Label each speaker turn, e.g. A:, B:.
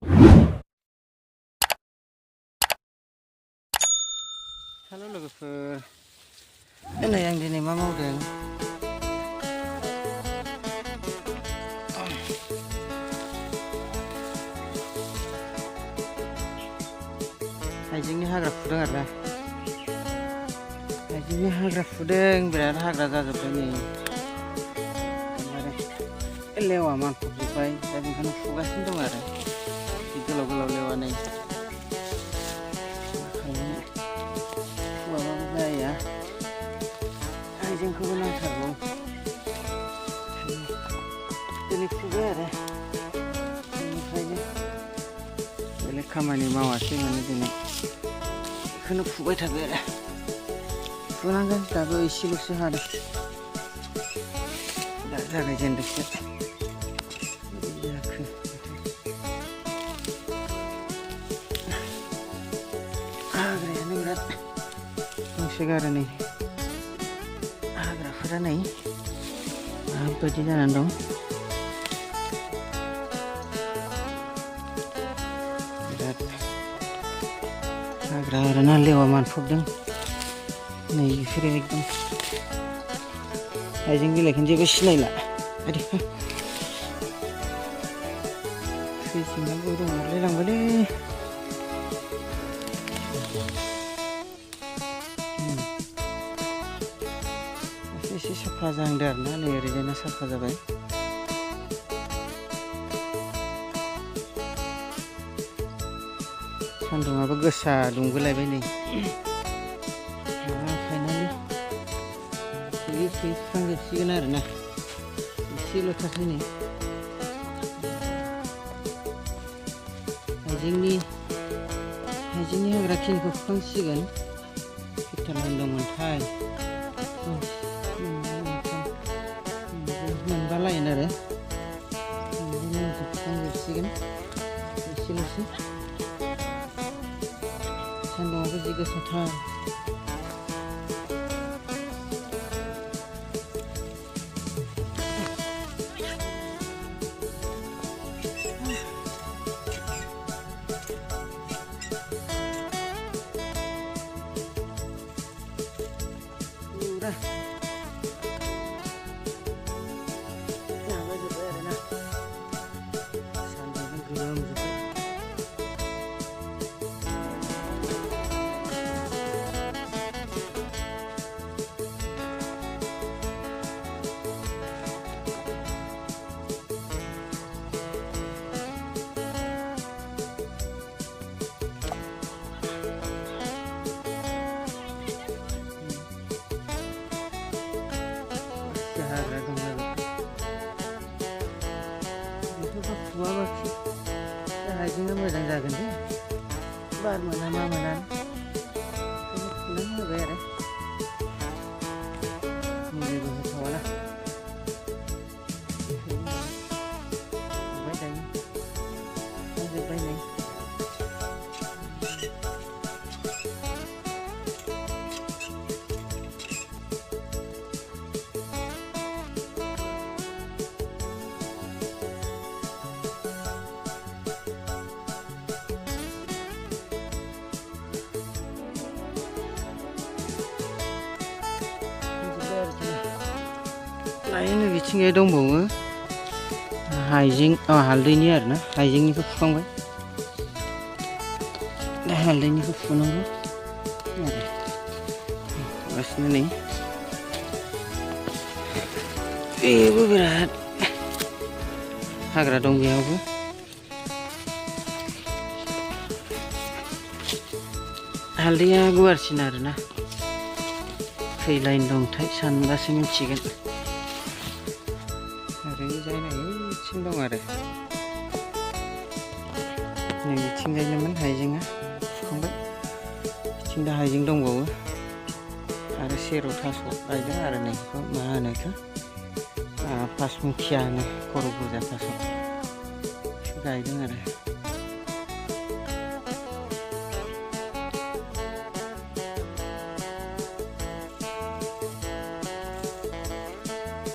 A: Halo logoफोर, नै आं दिनै मा मावदों? हाइजेंनि हाग्रा फुदों आरोना। हाइजेंनि हाग्रा फुदों, बिराद हाग्रा जाजोब्बाय नै। लेवा मानखोजोब्बाय, दा बेखौनो फुगासिनो दं आरो। जि गोलाव गोलाव लेवा नै। फुवाबाबो जाया, हाइजेंखौबो नांथारगौ। दिनै फुबाय आरो। बेनिफ्रायनो बेलेग खामानि मावासै माने दिनै। बेखौनो फुबाय थाबाय आरो। फुनांगोन, दाबो एसेल'सो हादों। दा जागायजेनदोंसो। हाग्रायानो बिराद दंसोगारो नै। हाग्राफोरा नै माबायदि जानानै दं। बिराद हाग्रा आरोना, लेवा मानफबदों नै बिसोरो एकदम। हाइजें बिलाइखौनो जेबो सिनायला। थैजोबनांगौ दं मोनलायलांबायलै। एसे साफा जाहांदों आरोना, नै ओरैजायना साफा जाबाय। सान्दुंआबो गोसा दुंबोलायबाय नै। फाइनालि फुयै फुखांजोबसिगोन आरोना, एसेल'थारसै नै। हाइजेंनि हाग्रा खिनिखौ फुखांसिगोन। खैथा होनदोंमोनथाय, मोनबा लाइन आरो। बिदिनो फुखांजोबसिगोन, एसेल'सै। सान्दुंआबो जि गोसाथार। नाबाजोब्बाय आरोना, सान्दुंजों गोलोमजोब्बाय। हाग्रा दंलाबाय, बेफोरखौ फुवाबाखि हाइजेंआ मोजां जागोन दे। बार मोना मा मोना, बेखौनो फुनानै होबाय आरो। मुलिबो होथावाना, फुबाय दायो, फुजोब्बाय नै। नै बिथिंजाय दंबावो हाइजें, हालदैनि आरोना। हाइजेंनिखौ फुखांबाय, दा हालदैनिखौ फुनांगौ आरो। फुगासिनो नै। बेबो बिराद हाग्रा दं बेयावबो। हालदैया गुवारसिन आरोना। खै लाइन दंथाय सानबासो मिथिगोन। ओरैजाय नै बिथिं दं आरो। नै बिथिंजायनोमोन हाइजेंआ, फुखांबाय। बिथिं दा हाइजें दंबावो आरो सेराव थास' गायदों आरो नै। बेखौ मा होनो, बेखौ पासमुखिया होनो, खर' बुरजा थास' गायदों आरो।